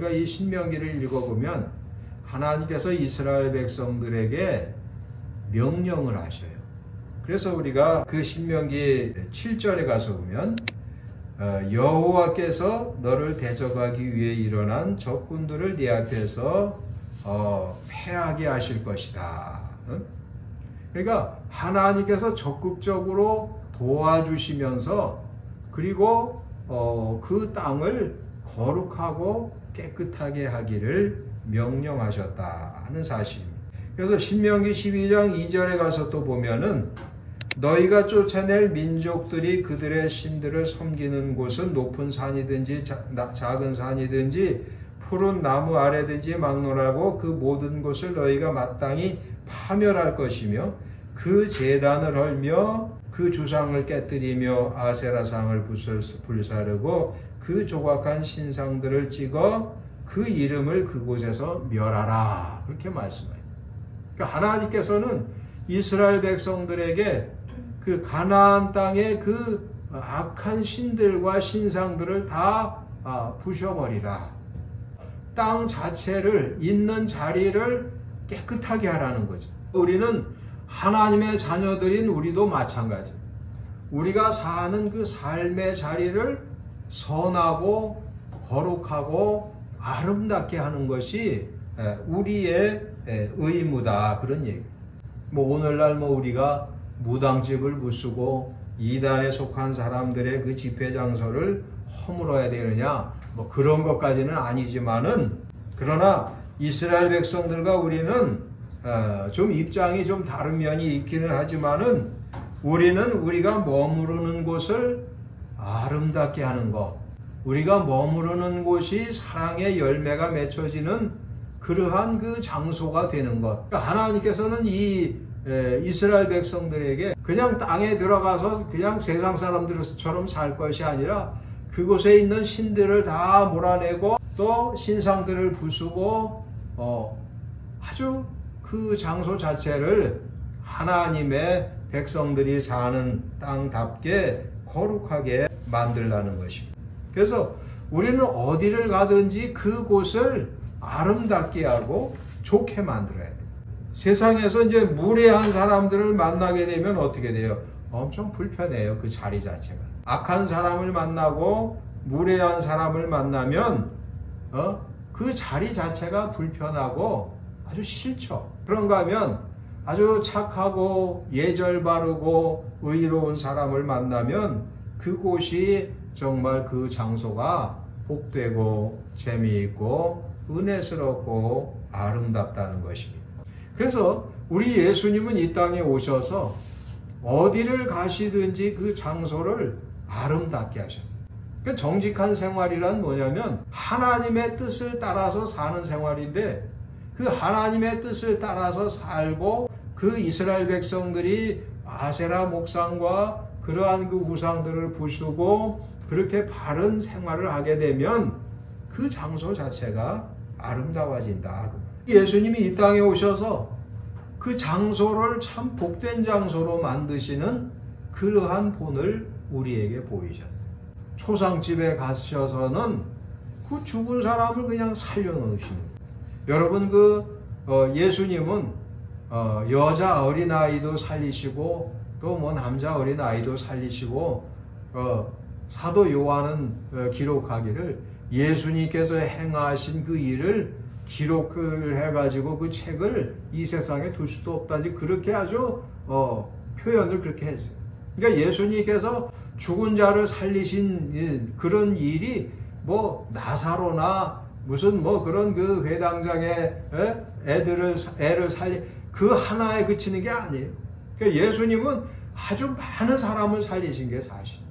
우리가 이 신명기를 읽어보면 하나님께서 이스라엘 백성들에게 명령을 하셔요. 그래서 우리가 그 신명기 7절에 가서 보면 여호와께서 너를 대적하기 위해 일어난 적군들을 네 앞에서 패하게 하실 것이다. 그러니까 하나님께서 적극적으로 도와주시면서 그리고 그 땅을 거룩하고 깨끗하게 하기를 명령하셨다 하는 사실입니다. 그래서 신명기 12장 2절에 가서 또 보면은 너희가 쫓아낼 민족들이 그들의 신들을 섬기는 곳은 높은 산이든지 작은 산이든지 푸른 나무 아래든지 막론하고 그 모든 곳을 너희가 마땅히 파멸할 것이며 그 제단을 헐며 그 주상을 깨뜨리며 아세라상을 불사르고 그 조각한 신상들을 찍어 그 이름을 그곳에서 멸하라. 그렇게 말씀하세요. 그러니까 하나님께서는 이스라엘 백성들에게 그 가나안 땅의 그 악한 신들과 신상들을 다 부셔버리라. 땅 자체를 있는 자리를 깨끗하게 하라는 거죠. 우리는 하나님의 자녀들인 우리도 마찬가지. 우리가 사는 그 삶의 자리를 선하고 거룩하고 아름답게 하는 것이 우리의 의무다. 그런 얘기. 오늘날 우리가 무당집을 부수고 이단에 속한 사람들의 그 집회 장소를 허물어야 되느냐? 그런 것까지는 아니지만은, 그러나 이스라엘 백성들과 우리는 좀 입장이 좀 다른 면이 있기는 하지만은 우리는 우리가 머무르는 곳을 아름답게 하는 것, 우리가 머무르는 곳이 사랑의 열매가 맺혀지는 그러한 그 장소가 되는 것. 그러니까 하나님께서는 이 이스라엘 백성들에게 그냥 땅에 들어가서 그냥 세상 사람들처럼 살 것이 아니라 그곳에 있는 신들을 다 몰아내고 또 신상들을 부수고 아주 그 장소 자체를 하나님의 백성들이 사는 땅답게 거룩하게 만들라는 것입니다. 그래서 우리는 어디를 가든지 그곳을 아름답게 하고 좋게 만들어야 돼요. 세상에서 이제 무례한 사람들을 만나게 되면 어떻게 돼요? 엄청 불편해요. 그 자리 자체가. 악한 사람을 만나고 무례한 사람을 만나면 그 자리 자체가 불편하고 아주 싫죠. 그런가 하면 아주 착하고 예절 바르고 의로운 사람을 만나면 그곳이 정말 그 장소가 복되고 재미있고 은혜스럽고 아름답다는 것입니다. 그래서 우리 예수님은 이 땅에 오셔서 어디를 가시든지 그 장소를 아름답게 하셨어요. 그러니까 정직한 생활이란 뭐냐면 하나님의 뜻을 따라서 사는 생활인데, 그 하나님의 뜻을 따라서 살고 그 이스라엘 백성들이 아세라 목상과 그러한 그 우상들을 부수고 그렇게 바른 생활을 하게 되면 그 장소 자체가 아름다워진다. 예수님이 이 땅에 오셔서 그 장소를 참 복된 장소로 만드시는 그러한 본을 우리에게 보이셨어요. 초상집에 가셔서는 그 죽은 사람을 그냥 살려놓으시는 거예요. 여러분 예수님은 여자 어린아이도 살리시고 또 남자 어린아이도 살리시고 사도 요한은 기록하기를 예수님께서 행하신 그 일을 기록을 해가지고 그 책을 이 세상에 둘 수도 없다지 그렇게 아주 표현을 그렇게 했어요. 그러니까 예수님께서 죽은 자를 살리신 그런 일이 나사로나 무슨 그런 그 회당장에 애를 살리 그 하나에 그치는 게 아니에요. 그러니까 예수님은 아주 많은 사람을 살리신 게 사실.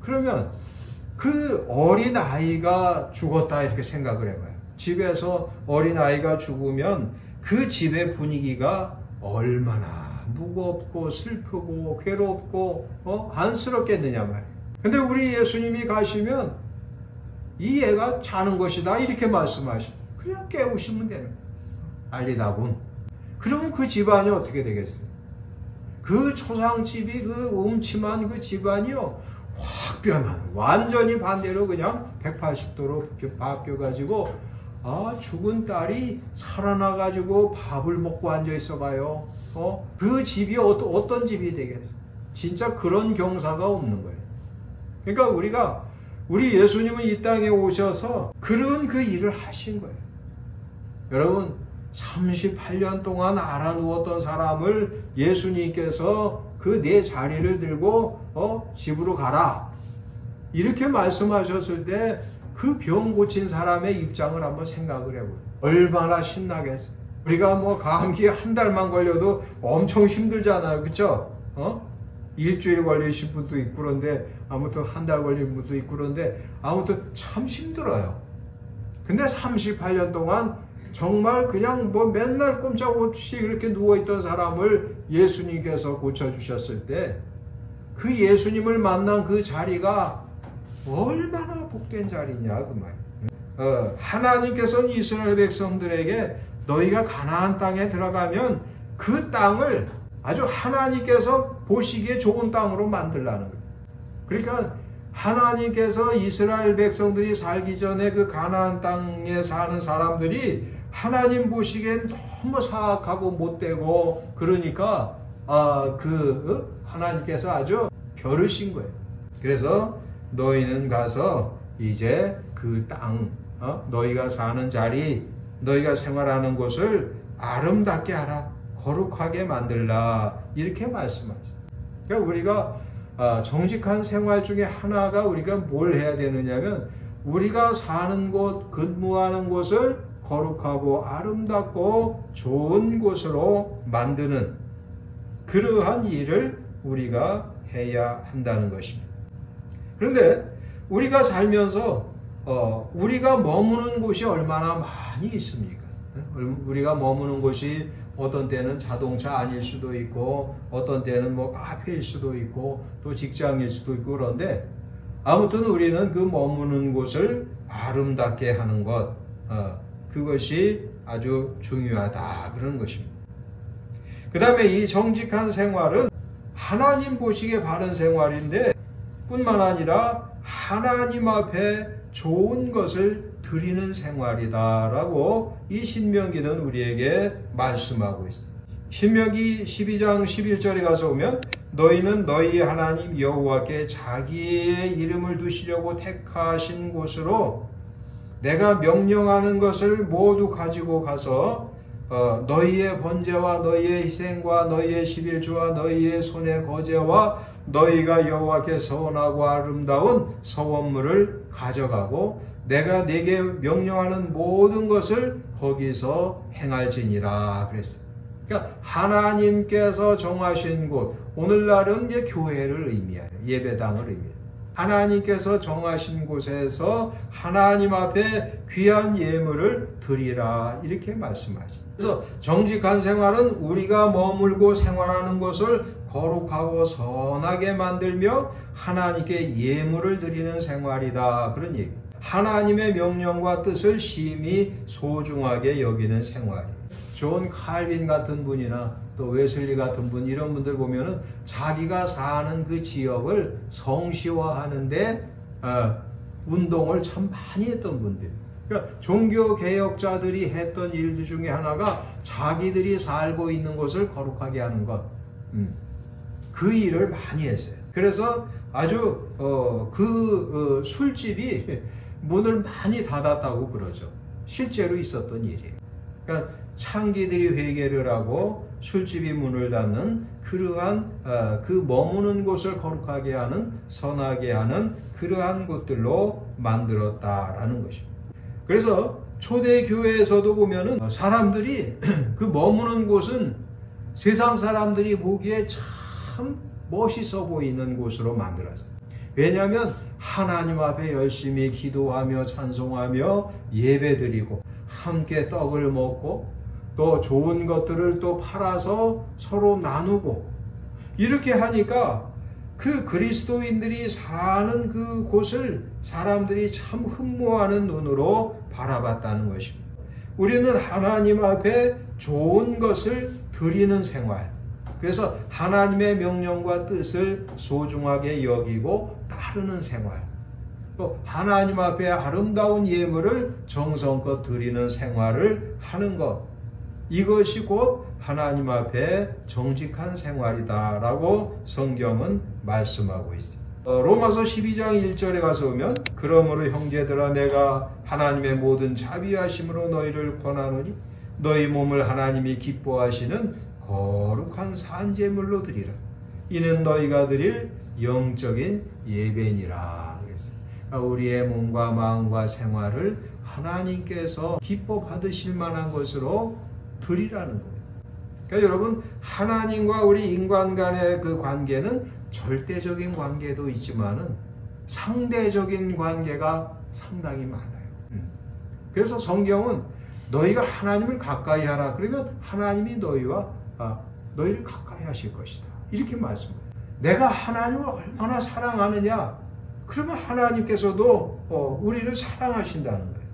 그러면 그 어린아이가 죽었다 이렇게 생각을 해봐요. 집에서 어린아이가 죽으면 그 집의 분위기가 얼마나 무겁고 슬프고 괴롭고 안쓰럽겠느냐 말이에요. 근데 우리 예수님이 가시면 이 애가 자는 것이다 이렇게 말씀하시고 그냥 깨우시면 되는 거예요. 알리다군. 그러면 그 집안이 어떻게 되겠어요? 그 초상집이 그 음침한 그 집안이요 확 변하는, 완전히 반대로 그냥 180도로 바뀌어가지고 죽은 딸이 살아나가지고 밥을 먹고 앉아있어 봐요. 그 집이 어떤 집이 되겠어? 진짜 그런 경사가 없는 거예요. 그러니까 우리 예수님은 이 땅에 오셔서 그런 그 일을 하신 거예요. 여러분, 38년 동안 알아누웠던 사람을 예수님께서 그 내 자리를 들고 집으로 가라 이렇게 말씀하셨을 때 그 병 고친 사람의 입장을 한번 생각을 해보세요. 얼마나 신나겠어요. 우리가 감기에 한 달만 걸려도 엄청 힘들잖아요. 그쵸? 일주일 걸리신 분도 있고 그런데 아무튼 한 달 걸린 분도 있고 그런데 아무튼 참 힘들어요. 근데 38년 동안 정말 그냥 맨날 꼼짝없이 이렇게 누워있던 사람을 예수님께서 고쳐주셨을 때 그 예수님을 만난 그 자리가 얼마나 복된 자리냐 그 말. 하나님께서는 이스라엘 백성들에게 너희가 가나안 땅에 들어가면 그 땅을 아주 하나님께서 보시기에 좋은 땅으로 만들라는 거예요. 그러니까 하나님께서 이스라엘 백성들이 살기 전에 그 가나안 땅에 사는 사람들이 하나님 보시기엔 너무 사악하고 못되고 그러니까 하나님께서 아주 벼르신 거예요. 그래서 너희는 가서 이제 그 땅, 너희가 사는 자리, 너희가 생활하는 곳을 아름답게 하라, 거룩하게 만들라 이렇게 말씀하셨어요. 그러니까 우리가 정직한 생활 중에 하나가 우리가 뭘 해야 되느냐면 우리가 사는 곳, 근무하는 곳을 거룩하고 아름답고 좋은 곳으로 만드는 그러한 일을 우리가 해야 한다는 것입니다. 그런데 우리가 살면서 우리가 머무는 곳이 얼마나 많이 있습니까? 우리가 머무는 곳이 어떤 때는 자동차 아닐 수도 있고 어떤 때는 카페일 수도 있고 또 직장일 수도 있고 그런데 아무튼 우리는 그 머무는 곳을 아름답게 하는 것 그것이 아주 중요하다 그런 것입니다. 그 다음에 이 정직한 생활은 하나님 보시기에 바른 생활인데 뿐만 아니라 하나님 앞에 좋은 것을 드리는 생활이다라고 이 신명기는 우리에게 말씀하고 있습니다. 신명기 12장 11절에 가서 보면 너희는 너희 하나님 여호와께 자기의 이름을 두시려고 택하신 곳으로 내가 명령하는 것을 모두 가지고 가서 너희의 번제와 너희의 희생과 너희의 11조와 너희의 손의 거제와 너희가 여호와께 선하고 아름다운 서원물을 가져가고 내가 네게 명령하는 모든 것을 거기서 행할지니라 그랬어요. 그러니까 하나님께서 정하신 곳, 오늘날은 이제 교회를 의미해요. 예배당을 의미해요. 하나님께서 정하신 곳에서 하나님 앞에 귀한 예물을 드리라 이렇게 말씀하죠. 그래서 정직한 생활은 우리가 머물고 생활하는 것을 거룩하고 선하게 만들며 하나님께 예물을 드리는 생활이다 그런 얘기. 하나님의 명령과 뜻을 심히 소중하게 여기는 생활이에요. 존 칼빈 같은 분이나 또 웨슬리 같은 분 이런 분들 보면은 자기가 사는 그 지역을 성시화하는데 운동을 참 많이 했던 분들. 그러니까 종교 개혁자들이 했던 일 중에 하나가 자기들이 살고 있는 곳을 거룩하게 하는 것. 그 일을 많이 했어요. 그래서 아주 술집이 문을 많이 닫았다고 그러죠. 실제로 있었던 일이에요. 그러니까 창기들이 회개를 하고 술집이 문을 닫는 그러한 그 머무는 곳을 거룩하게 하는 선하게 하는 그러한 곳들로 만들었다라는 것입니다. 그래서 초대교회에서도 보면은 사람들이 그 머무는 곳은 세상 사람들이 보기에 참 멋있어 보이는 곳으로 만들었어요. 왜냐하면 하나님 앞에 열심히 기도하며 찬송하며 예배드리고 함께 떡을 먹고 또 좋은 것들을 또 팔아서 서로 나누고 이렇게 하니까 그 그리스도인들이 사는 그 곳을 사람들이 참 흠모하는 눈으로 바라봤다는 것입니다. 우리는 하나님 앞에 좋은 것을 드리는 생활, 그래서 하나님의 명령과 뜻을 소중하게 여기고 따르는 생활, 또 하나님 앞에 아름다운 예물을 정성껏 드리는 생활을 하는 것, 이것이 곧 하나님 앞에 정직한 생활이다라고 성경은 말씀하고 있습니다. 로마서 12장 1절에 가서 보면 그러므로 형제들아 내가 하나님의 모든 자비하심으로 너희를 권하노니 너희 몸을 하나님이 기뻐하시는 거룩한 산제물로 드리라. 이는 너희가 드릴 영적인 예배니라. 우리의 몸과 마음과 생활을 하나님께서 기뻐 받으실 만한 것으로 드리라는 거예요. 그러니까 여러분, 하나님과 우리 인간 간의 그 관계는 절대적인 관계도 있지만은 상대적인 관계가 상당히 많아요. 그래서 성경은 너희가 하나님을 가까이 하라. 그러면 하나님이 너희를 가까이 하실 것이다. 이렇게 말씀해요. 내가 하나님을 얼마나 사랑하느냐? 그러면 하나님께서도 우리를 사랑하신다는 거예요.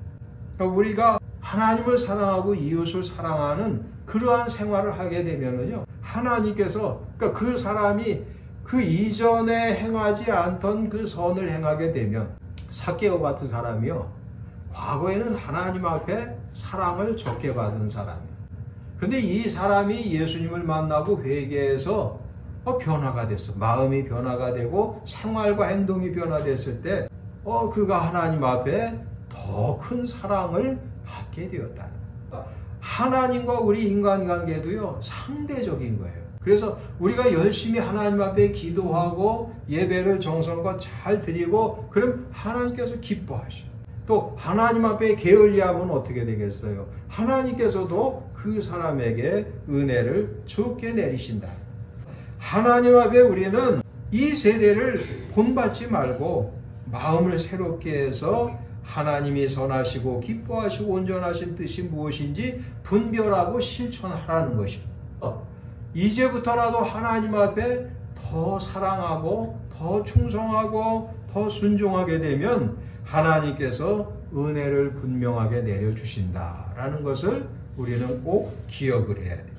그러니까 우리가 하나님을 사랑하고 이웃을 사랑하는 그러한 생활을 하게 되면은요, 하나님께서, 그러니까 그 사람이 그 이전에 행하지 않던 그 선을 행하게 되면, 삭개오 같은 사람이요, 과거에는 하나님 앞에 사랑을 적게 받은 사람이에요. 그런데 이 사람이 예수님을 만나고 회개해서 변화가 됐어. 마음이 변화가 되고 생활과 행동이 변화됐을 때 그가 하나님 앞에 더 큰 사랑을 받게 되었다. 하나님과 우리 인간관계도요, 상대적인 거예요. 그래서 우리가 열심히 하나님 앞에 기도하고 예배를 정성껏 잘 드리고 그럼 하나님께서 기뻐하셔. 또 하나님 앞에 게을리하면 어떻게 되겠어요? 하나님께서도 그 사람에게 은혜를 적게 내리신다. 하나님 앞에 우리는 이 세대를 본받지 말고 마음을 새롭게 해서 하나님이 선하시고 기뻐하시고 온전하신 뜻이 무엇인지 분별하고 실천하라는 것입니다. 이제부터라도 하나님 앞에 더 사랑하고 더 충성하고 더 순종하게 되면 하나님께서 은혜를 분명하게 내려주신다라는 것을 우리는 꼭 기억을 해야 돼요.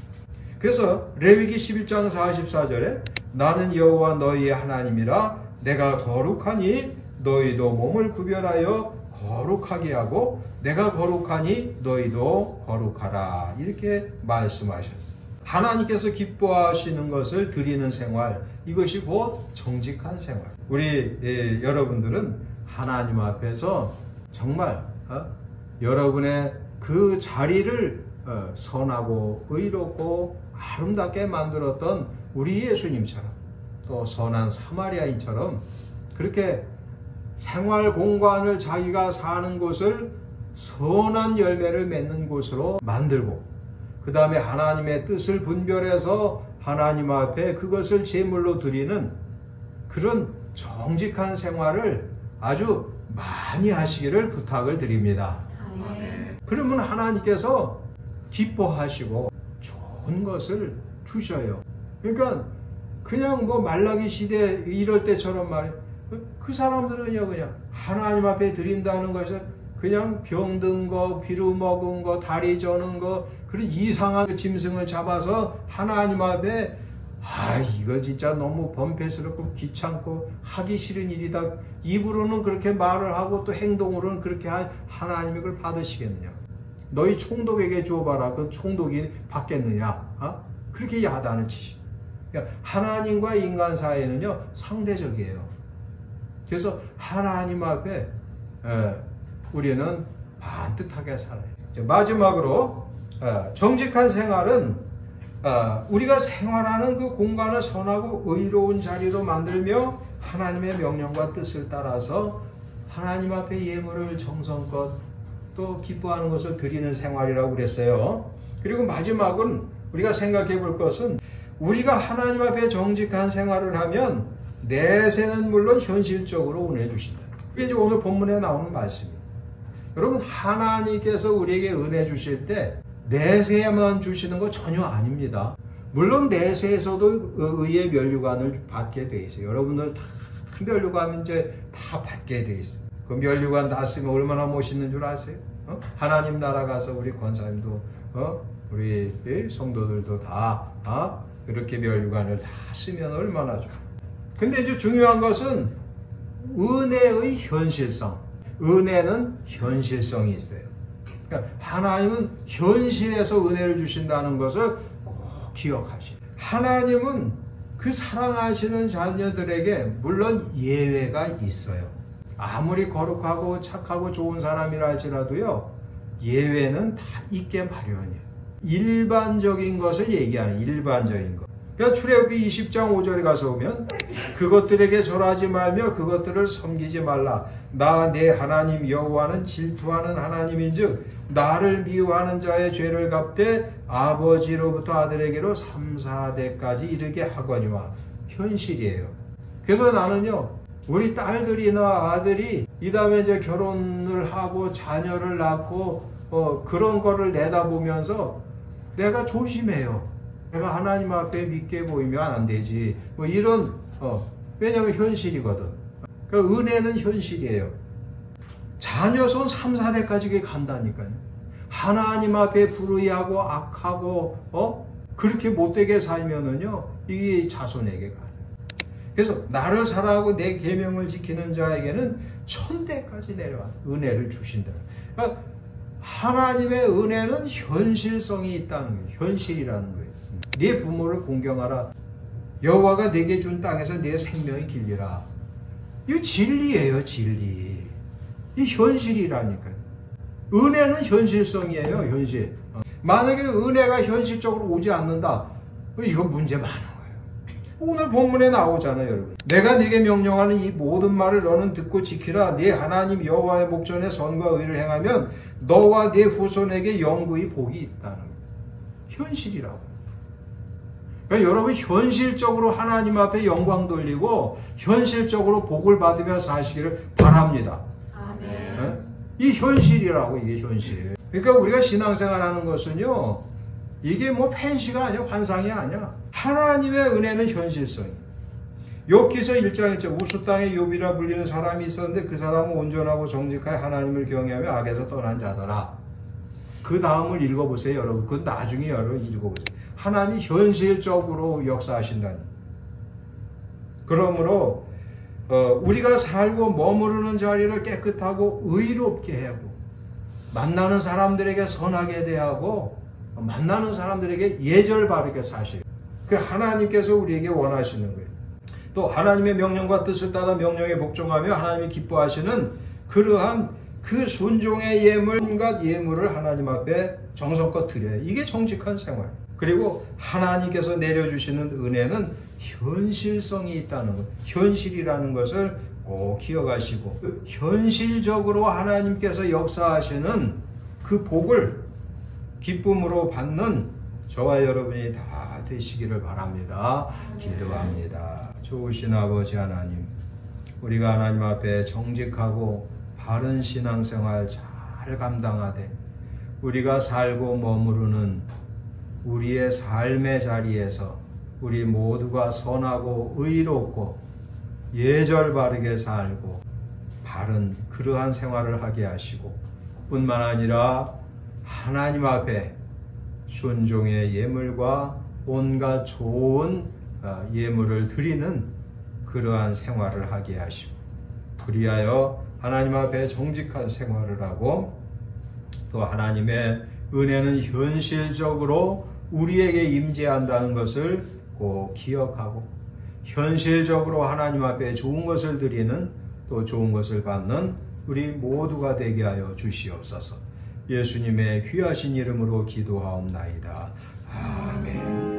그래서 레위기 11장 44절에 나는 여호와 너희의 하나님이라 내가 거룩하니 너희도 몸을 구별하여 거룩하게 하고 내가 거룩하니 너희도 거룩하라. 이렇게 말씀하셨어요. 하나님께서 기뻐하시는 것을 드리는 생활, 이것이 곧 정직한 생활. 우리 여러분들은 하나님 앞에서 정말 여러분의 그 자리를 선하고 의롭고 아름답게 만들었던 우리 예수님처럼 또 선한 사마리아인처럼 그렇게 생활 공간을 자기가 사는 곳을 선한 열매를 맺는 곳으로 만들고 그 다음에 하나님의 뜻을 분별해서 하나님 앞에 그것을 제물로 드리는 그런 정직한 생활을 아주 많이 하시기를 부탁을 드립니다. 그러면 하나님께서 기뻐하시고 좋은 것을 주셔요. 그러니까 그냥 뭐 말라기 시대 이럴 때처럼 말이에요. 그 사람들은요 그냥 하나님 앞에 드린다는 것에서 그냥 병든 거, 비루 먹은 거, 다리 저는 거 그런 이상한 짐승을 잡아서 하나님 앞에 이거 진짜 너무 범패스럽고 귀찮고 하기 싫은 일이다. 입으로는 그렇게 말을 하고 또 행동으로는 그렇게 하나님이 그걸 받으시겠느냐. 너희 총독에게 줘봐라. 그 총독이 받겠느냐. 그렇게 야단을 치시. 그러니까 하나님과 인간 사이는요 상대적이에요. 그래서 하나님 앞에 우리는 반듯하게 살아야 돼요. 마지막으로 정직한 생활은 우리가 생활하는 그 공간을 선하고 의로운 자리로 만들며 하나님의 명령과 뜻을 따라서 하나님 앞에 예물을 정성껏 또 기뻐하는 것을 드리는 생활이라고 그랬어요. 그리고 마지막은 우리가 생각해 볼 것은 우리가 하나님 앞에 정직한 생활을 하면 내세는 물론 현실적으로 은혜 주신다. 그게 이제 오늘 본문에 나오는 말씀이에요. 여러분 하나님께서 우리에게 은혜 주실 때 내세만 주시는 거 전혀 아닙니다. 물론 내세에서도 의의 면류관을 받게 돼 있어요. 여러분들 다 면류관 이제 다 받게 돼 있어요. 그 면류관 났으면 얼마나 멋있는 줄 아세요? 하나님 나라 가서 우리 권사님도 우리 성도들도 다 이렇게 면류관을 다 쓰면 얼마나 좋아. 근데 이제 중요한 것은 은혜의 현실성. 은혜는 현실성이 있어요. 그러니까 하나님은 현실에서 은혜를 주신다는 것을 꼭 기억하시고, 하나님은 그 사랑하시는 자녀들에게 물론 예외가 있어요. 아무리 거룩하고 착하고 좋은 사람이라 할지라도요, 예외는 다 있게 마련이에요. 일반적인 것을 얘기하는 일반적인 것. 그러니까 출애굽기 20장 5절에 가서 보면 그것들에게 절하지 말며 그것들을 섬기지 말라. 나 내 하나님 여호와는 질투하는 하나님인즉 나를 미워하는 자의 죄를 갚되 아버지로부터 아들에게로 3, 4대까지 이르게 하거니와. 현실이에요. 그래서 나는요, 우리 딸들이나 아들이 이 다음에 이제 결혼을 하고 자녀를 낳고 그런 거를 내다보면서 내가 조심해요. 내가 하나님 앞에 믿게 보이면 안 되지. 뭐 이런, 왜냐면 현실이거든. 그러니까 은혜는 현실이에요. 자녀 손 3, 4대까지 간다니까요. 하나님 앞에 불의하고 악하고, 그렇게 못되게 살면은요, 이게 자손에게 가요. 그래서 나를 사랑하고 내 계명을 지키는 자에게는 1000대까지 내려와 은혜를 주신다. 그러니까 하나님의 은혜는 현실성이 있다는 거예요. 현실이라는 거예요. 네 부모를 공경하라. 여호와가 내게 준 땅에서 내 생명이 길리라. 이거 진리예요, 진리. 이 현실이라니까요. 은혜는 현실성이에요, 현실. 만약에 은혜가 현실적으로 오지 않는다, 이거 문제 많은 거예요. 오늘 본문에 나오잖아요, 여러분. 내가 네게 명령하는 이 모든 말을 너는 듣고 지키라. 네 하나님 여호와의 목전에 선과 의를 행하면 너와 네 후손에게 영구히 복이 있다는 거예요. 현실이라고. 그러니까 여러분, 현실적으로 하나님 앞에 영광 돌리고 현실적으로 복을 받으며 사시기를 바랍니다. 아멘. 네? 이 현실이라고, 이게 현실. 그러니까 우리가 신앙생활하는 것은요, 이게 뭐 팬시가 아니야, 환상이 아니야. 하나님의 은혜는 현실성이에요. 욥기서 1장 1절 우수 땅에 욥이라 불리는 사람이 있었는데 그 사람은 온전하고 정직하여 하나님을 경외하며 악에서 떠난 자더라. 그 다음을 읽어보세요, 여러분. 그 나중에 여러분 읽어보세요. 하나님이 현실적으로 역사하신다니. 그러므로 우리가 살고 머무르는 자리를 깨끗하고 의롭게 하고, 만나는 사람들에게 선하게 대하고, 만나는 사람들에게 예절 바르게 사셔요. 그 하나님께서 우리에게 원하시는 거예요. 또 하나님의 명령과 뜻을 따라 명령에 복종하며 하나님이 기뻐하시는 그러한 그 순종의 예물, 온갖 예물을 하나님 앞에 정성껏 드려요. 이게 정직한 생활. 그리고 하나님께서 내려주시는 은혜는 현실성이 있다는 것, 현실이라는 것을 꼭 기억하시고, 현실적으로 하나님께서 역사하시는 그 복을 기쁨으로 받는 저와 여러분이 다 되시기를 바랍니다. 기도합니다. 좋으신 아버지 하나님, 우리가 하나님 앞에 정직하고 바른 신앙생활 잘 감당하되 우리가 살고 머무르는 우리의 삶의 자리에서 우리 모두가 선하고 의롭고 예절 바르게 살고 바른 그러한 생활을 하게 하시고, 뿐만 아니라 하나님 앞에 순종의 예물과 온갖 좋은 예물을 드리는 그러한 생활을 하게 하시고, 그리하여 하나님 앞에 정직한 생활을 하고, 또 하나님의 은혜는 현실적으로 우리에게 임재한다는 것을 꼭 기억하고, 현실적으로 하나님 앞에 좋은 것을 드리는, 또 좋은 것을 받는 우리 모두가 되게 하여 주시옵소서. 예수님의 귀하신 이름으로 기도하옵나이다. 아멘.